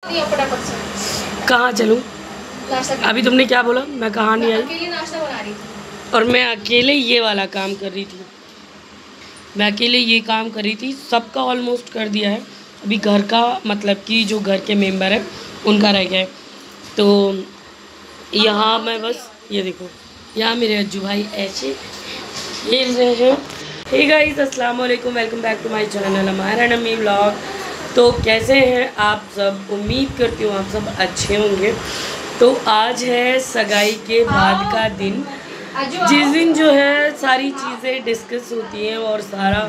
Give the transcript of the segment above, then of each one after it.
कहाँ चलूँ? अभी तुमने क्या बोला? मैं कहाँ नहीं आई? अकेले नाश्ता बना रही थी और मैं अकेले ये वाला काम कर रही थी। मैं अकेले ये काम कर रही थी। सबका ऑलमोस्ट कर दिया है। अभी घर का मतलब कि जो घर के मेंबर है उनका रह गया है। तो यहाँ मैं बस ये देखो, यहाँ मेरे अज्जू भाई ऐसे खेल रहे हैं। हे गाइस, अस्सलाम वालेकुम, welcome back to my channel हमारा नमी व्लॉग। तो कैसे हैं आप सब? उम्मीद करती हूँ आप सब अच्छे होंगे। तो आज है सगाई के बाद का दिन, जिस दिन जो है सारी चीज़ें डिस्कस होती हैं और सारा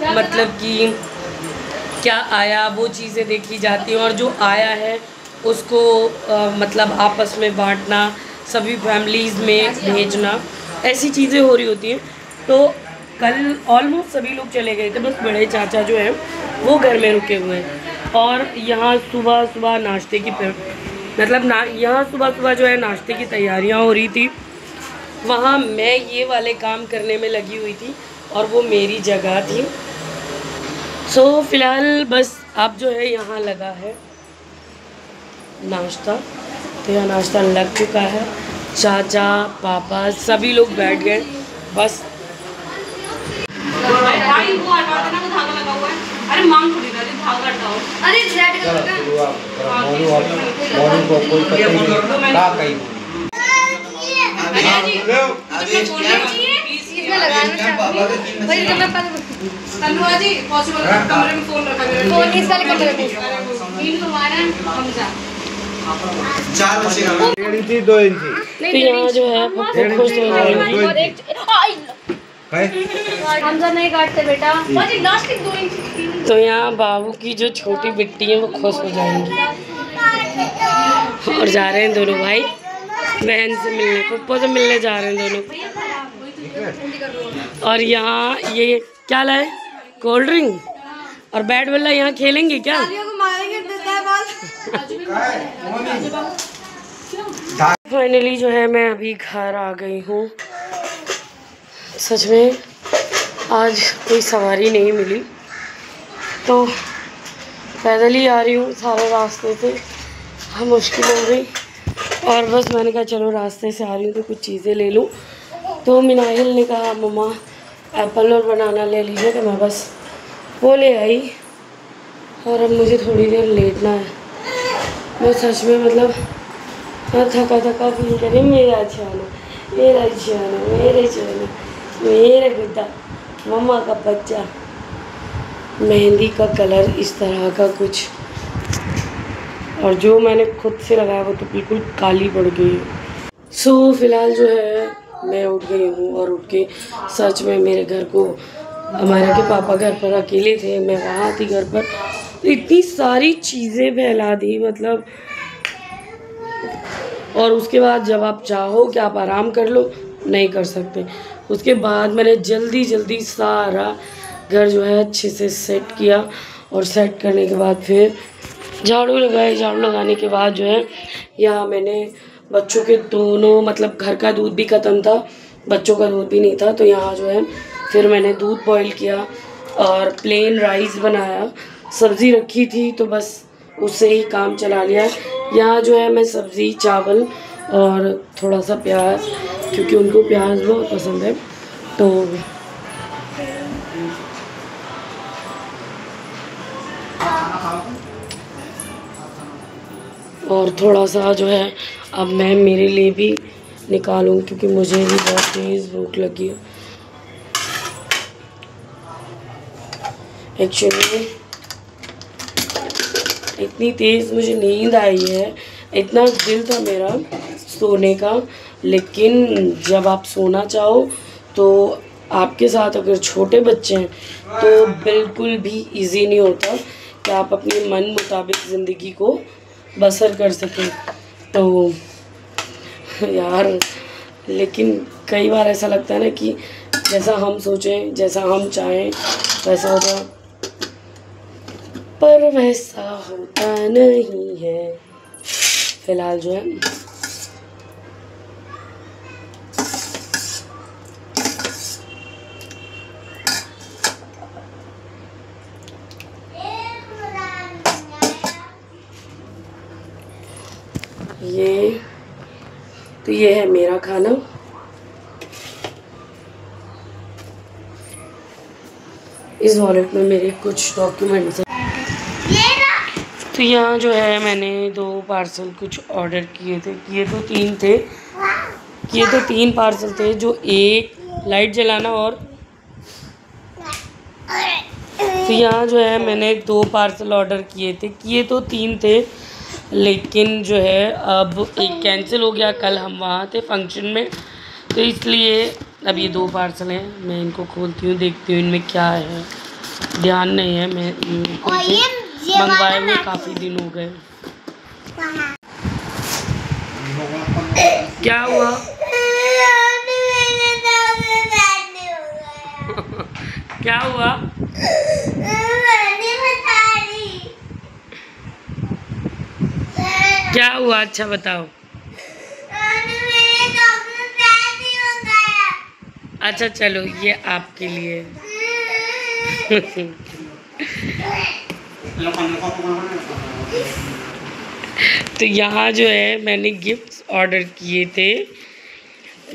मतलब कि क्या आया वो चीज़ें देखी जाती हैं और जो आया है उसको मतलब आपस में बांटना, सभी फैमिलीज़ में भेजना, ऐसी चीज़ें हो रही होती हैं। तो कल ऑलमोस्ट सभी लोग चले गए थे, बस बड़े चाचा जो हैं वो घर में रुके हुए हैं। और यहाँ सुबह सुबह नाश्ते की मतलब यहाँ सुबह सुबह जो है नाश्ते की तैयारियाँ हो रही थी। वहाँ मैं ये वाले काम करने में लगी हुई थी और वो मेरी जगह थी। सो फ़िलहाल बस अब जो है यहाँ लगा है नाश्ता। तो यहाँ नाश्ता लग चुका है। चाचा पापा सभी लोग बैठ गए बस। अरे मांग थोड़ी ना, धागा हटाओ। अरे रेड कलर का इसमें लगाना चाहिए भाई। जब मैं तनुआ जी पॉसिबल कमरे में फोन रखा मेरा, फोन इस वाले कमरे में इन तुम्हारा हमजा 4 इंची 2 इंची। तो यहाँ जो है खुश हो जाएंगे। हमजा नहीं काटते बेटा। तो यहाँ बाबू की जो छोटी बिट्टी है वो खुश हो जाएंगी। और जा रहे हैं दोनों भाई बहन से मिलने, पप्पा से मिलने जा रहे हैं दोनों। और यहाँ ये क्या लाए? कोल्ड ड्रिंक और बैट बल्ला। यहाँ खेलेंगे क्या? फाइनली जो है मैं अभी घर आ गई हूँ। सच में आज कोई सवारी नहीं मिली तो पैदल ही आ रही हूँ। सारे रास्ते से मुश्किल हो गई और बस मैंने कहा चलो रास्ते से आ रही हूँ तो कुछ चीज़ें ले लूँ। तो मिनाहिल ने कहा मम्मा एप्पल और बनाना ले लीजिए, तो मैं बस वो ले आई। और अब मुझे थोड़ी देर लेटना है। मैं सच में मतलब थका थका फील करी। मेरा छाना, मेरा छाना, मेरे छाना, मेरे गुद्दा, मम्मा का बच्चा। मेहंदी का कलर इस तरह का कुछ, और जो मैंने खुद से लगाया वो तो बिल्कुल काली पड़ गई है। सो फिलहाल जो है मैं उठ गई हूँ और उठ के सच में मेरे घर को, हमारे के पापा घर पर अकेले थे, मैं वहाँ थी घर पर, तो इतनी सारी चीज़ें फैला दी मतलब। और उसके बाद जब आप चाहो कि आप आराम कर लो, नहीं कर सकते। उसके बाद मैंने जल्दी जल्दी सारा घर जो है अच्छे से सेट किया और सेट करने के बाद फिर झाड़ू लगाए। झाड़ू लगाने के बाद जो है यहाँ मैंने बच्चों के दोनों मतलब घर का दूध भी ख़त्म था, बच्चों का दूध भी नहीं था, तो यहाँ जो है फिर मैंने दूध बॉईल किया और प्लेन राइस बनाया। सब्ज़ी रखी थी तो बस उससे ही काम चला लिया। यहाँ जो है मैं सब्ज़ी, चावल और थोड़ा सा प्याज, क्योंकि उनको प्याज बहुत पसंद है, तो और थोड़ा सा जो है अब मैं मेरे लिए भी निकालूँ क्योंकि मुझे भी बहुत तेज़ भूख लगी है। एक्चुअली इतनी तेज़ मुझे नींद आई है, इतना दिल था मेरा सोने का, लेकिन जब आप सोना चाहो तो आपके साथ अगर छोटे बच्चे हैं तो बिल्कुल भी इजी नहीं होता कि आप अपनी मन मुताबिक ज़िंदगी को बसर कर सकें। तो यार लेकिन कई बार ऐसा लगता है ना कि जैसा हम सोचें, जैसा हम चाहें वैसा होता, पर वैसा होता नहीं है। फ़िलहाल जो है ये है मेरा खाना। इस वॉलेट में मेरे कुछ डॉक्यूमेंट्स हैं। तो यहाँ जो है मैंने 2 पार्सल कुछ ऑर्डर किए थे। किए तो 3 पार्सल थे, जो एक लाइट जलाना और तो यहाँ जो है मैंने 2 पार्सल ऑर्डर किए थे। किए तो 3 थे, लेकिन जो है अब एक कैंसिल हो गया। कल हम वहाँ थे फंक्शन में, तो इसलिए अब ये 2 पार्सल हैं। मैं इनको खोलती हूँ, देखती हूँ इनमें क्या है। ध्यान नहीं है, मैं मंगवाए हुए काफ़ी दिन हो गए। क्या हुआ? क्या हुआ? क्या हुआ? अच्छा बताओ। अच्छा चलो, ये आपके लिए। तो यहाँ जो है मैंने गिफ्ट्स ऑर्डर किए थे,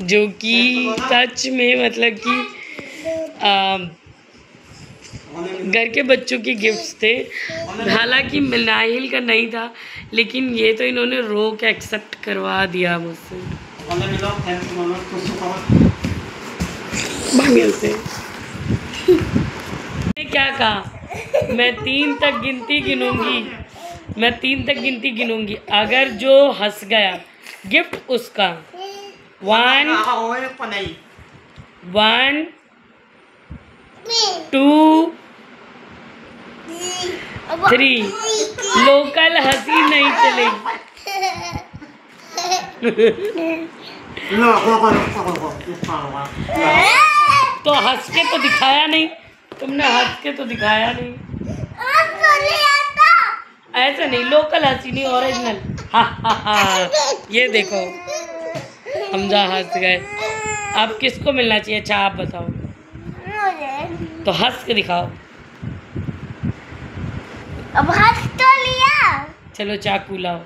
जो कि सच में मतलब कि घर के बच्चों के गिफ्ट्स थे। हालांकि मिनाहिल का नहीं था, लेकिन ये तो इन्होंने रोक एक्सेप्ट करवा दिया मुझसे। से क्या कहा? मैं 3 तक गिनती गिनूंगी। अगर जो हंस गया गिफ्ट उसका। 1 2 3। लोकल हंसी नहीं चलेगी। तो हंस के तो दिखाया नहीं तुमने, ऐसा नहीं, लोकल हंसी नहीं, ओरिजिनल। हा। ये देखो हमजा हंस गए। अब किसको मिलना चाहिए? अच्छा आप बताओ, तो हंस के दिखाओ। अब हंस तो लिया। चलो चाकू लाओ,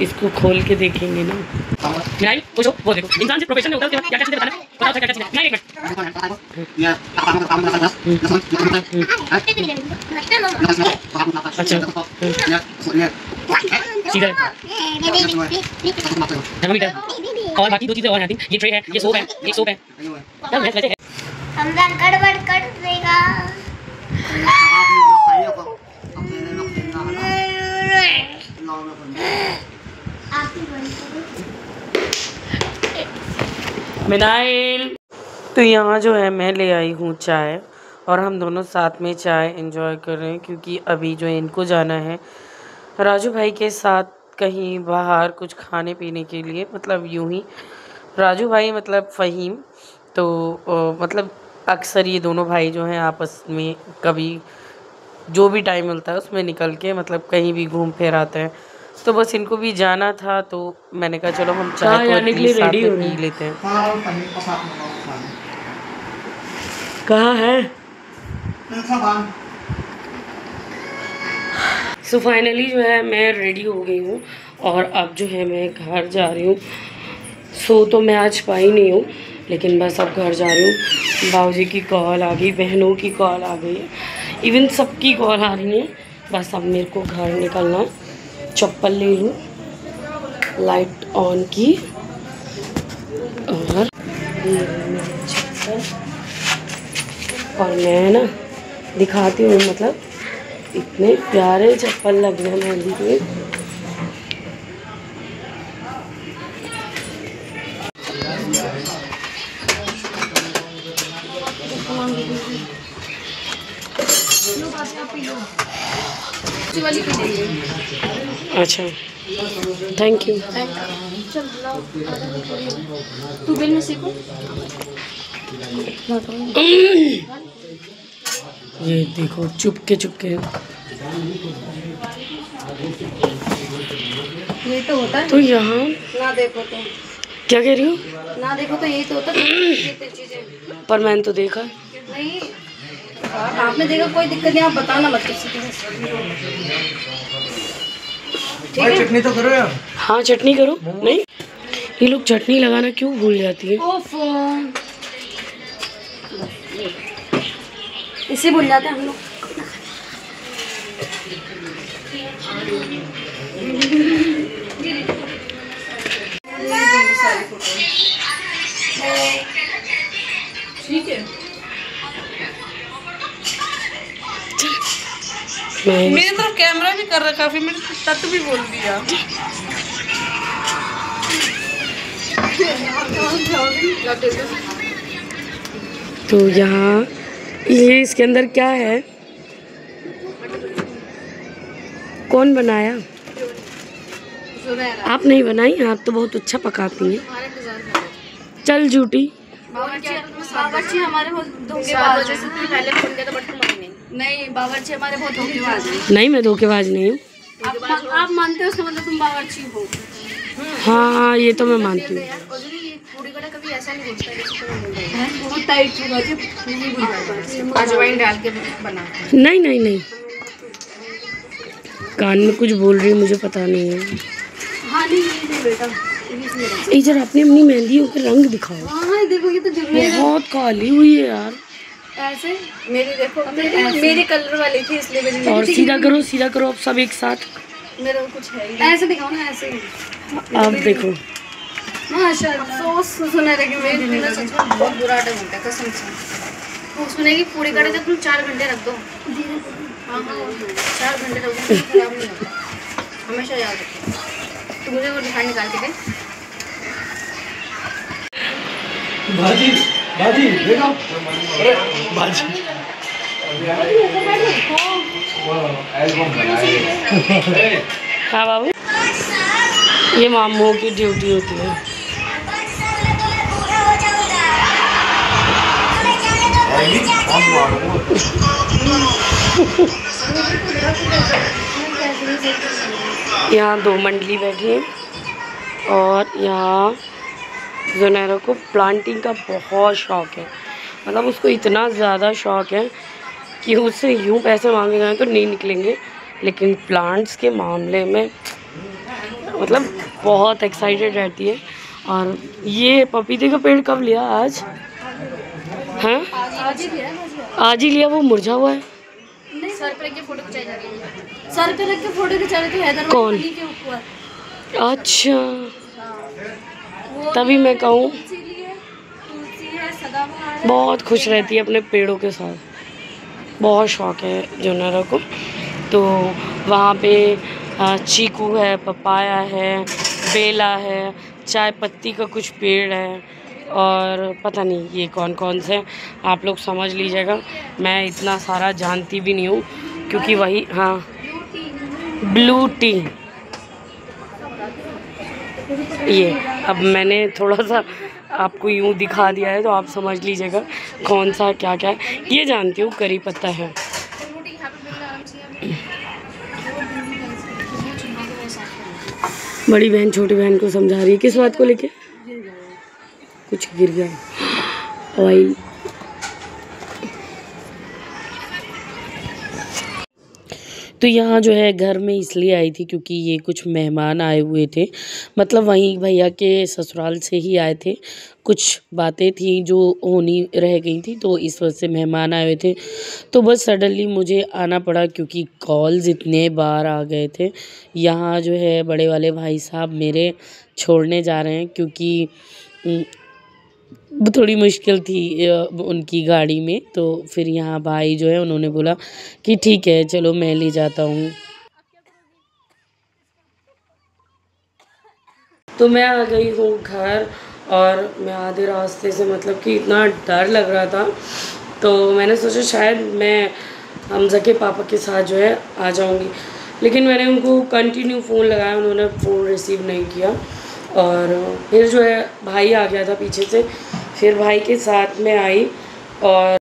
इसको खोल के देखेंगे ना। नहीं पूछो, वो देखो इंसान से प्रोफेशन में होता है क्या चीज़ बताना है, बताओ क्या चीज़। नहीं, एक मिनट। और बाकी 2 चीज़ें और आती, ये ट्रे है, ये सोप है। हमरा गड़बड़ कर देगा। मिनाइल। तो यहाँ जो है मैं ले आई हूँ चाय, और हम दोनों साथ में चाय एंजॉय कर रहे हैं, क्योंकि अभी जो इनको जाना है राजू भाई के साथ कहीं बाहर कुछ खाने पीने के लिए। मतलब यूं ही राजू भाई मतलब फ़हीम, तो मतलब अक्सर ये दोनों भाई जो हैं आपस में कभी जो भी टाइम मिलता है उसमें निकल के मतलब कहीं भी घूम फिर आते हैं। तो बस इनको भी जाना था, तो मैंने कहा चलो हम चाय तो एटलीस्ट साथ में पी लेते हैं। कहाँ है? सो फाइनली जो है मैं रेडी हो गई हूँ, और अब जो है मैं घर जा रही हूँ। सो तो मैं आज पाई नहीं हूँ, लेकिन बस अब घर जा रही हूँ। बाबूजी की कॉल आ गई, बहनों की कॉल आ गई, इवन सबकी कॉल आ रही है। बस अब मेरे को घर निकलना है। चप्पल ले लूँ, लाइट ऑन की, और ये मेरी चप्पल, और मैं ना दिखाती हूँ, मतलब इतने प्यारे चप्पल लग रहे हैं मेहंदी के। अच्छा थैंक यू। तू बिल में सीखो। ये देखो चुपके ये तो होता है। तो यहाँ ना देखो तो क्या कह रही हो? ना देखो तो यही तो होता है चीजें। पर मैंने तो देखा नहीं, आपने देखा, कोई दिक्कत नहीं, आप बताना मत किसी को। ठीक है। चटनी तो करो यार। हाँ चटनी करो। नहीं ये लोग चटनी लगाना क्यों भूल जाती है? इसे भूल जाते हैं हम लोग। ठीक है। मेरी तरफ कैमरा भी कर रखा, फिर मैंने तक भी बोल दिया। तो यहाँ ये इसके अंदर क्या है? कौन बनाया? आप नहीं बनाई? आप तो बहुत अच्छा पकाती हैं। चल झूठी। बावर्ची हमारे बहुत धोखेबाज हैं। पहले फोन किया था बट तुम नहीं, बावर्ची हमारे बहुत धोखेबाज हैं। नहीं मैं धोखेबाज नहीं हूँ। आप मानते हो उसका मतलब तुम बावर्ची हो? हाँ ये तो मैं मानती हूँ। पूरी कड़ा कभी ऐसा नहीं बोलता, बहुत टाइट होगा जी, नहीं बोलता। अजवाइन डाल के बना। नहीं नहीं नहीं, कान में कुछ बोल रही है, मुझे पता नहीं है। हाँ नहीं बेटा, इधर अपनी अपनी मेहंदी के रंग दिखाओ। हाँ देखो ये तो बहुत काली हुई है यार। ऐसे मेरी देखो, मेरी कलर वाली थी इसलिए मेरी। और सीधा करो अब सब एक साथ। मेरा कुछ है ऐसे दिखाओ ना, ऐसे अब देखो माशाल्लाह। सुनहरे की मेरी सच में बहुत बुरा आटा बनता है कसम से। उसमें की पूरी कड़े तक तुम 4 घंटे रख दो। हाँ 4 घंटे रख दो, खराब नहीं होता, हमेशा याद रखो। तो मुझे वो रिफाइंड निकाल के दे। भाजी देखो, अरे भाजी हाँ बाबू, ये मामू की ड्यूटी होती है। यहाँ 2 मंडली बैठी है और यहाँ ज़ुनैरा को प्लांटिंग का बहुत शौक़ है। मतलब उसको इतना ज़्यादा शौक़ है कि उससे यूँ पैसे मांगे जाएँ तो नहीं निकलेंगे, लेकिन प्लांट्स के मामले में मतलब बहुत एक्साइटेड रहती है। और ये पपीते का पेड़ कब लिया? आज? हाँ आज ही लिया। वो मुरझा हुआ है। सर पे रख के फोटो खिंचाई जा रही है। सर पे रख के फोटो खिंचा रहे थे हैदराबाद कौन? के ऊपर। अच्छा तभी मैं कहूँ बहुत खुश रहती है अपने पेड़ों के साथ, बहुत शौक़ है ज़ुनैरा को। तो वहाँ पे चीकू है, पपाया है, बेला है, चाय पत्ती का कुछ पेड़ है और पता नहीं ये कौन कौन से, आप लोग समझ लीजिएगा। मैं इतना सारा जानती भी नहीं हूँ क्योंकि वही हाँ ब्लू टी। ये अब मैंने थोड़ा सा आपको यूँ दिखा दिया है तो आप समझ लीजिएगा कौन सा क्या क्या है। ये जानती हूँ करी पत्ता है। बड़ी बहन छोटी बहन को समझा रही है किस बात को लेके? कुछ गिर गया ऑयल। तो यहाँ जो है घर में इसलिए आई थी क्योंकि ये कुछ मेहमान आए हुए थे, मतलब वहीं भैया के ससुराल से ही आए थे। कुछ बातें थी जो होनी रह गई थी तो इस वजह से मेहमान आए हुए थे। तो बस सडनली मुझे आना पड़ा क्योंकि कॉल्स इतने बार आ गए थे। यहाँ जो है बड़े वाले भाई साहब मेरे छोड़ने जा रहे हैं क्योंकि थोड़ी मुश्किल थी उनकी गाड़ी में। तो फिर यहाँ भाई जो है उन्होंने बोला कि ठीक है चलो मैं ले जाता हूँ। तो मैं आ गई हूँ घर और मैं आधे रास्ते से मतलब कि इतना डर लग रहा था तो मैंने सोचा शायद मैं हमजा के पापा के साथ जो है आ जाऊँगी, लेकिन मैंने उनको कंटिन्यू फ़ोन लगाया, उन्होंने फ़ोन रिसीव नहीं किया। और फिर जो है भाई आ गया था पीछे से, फिर भाई के साथ में आई और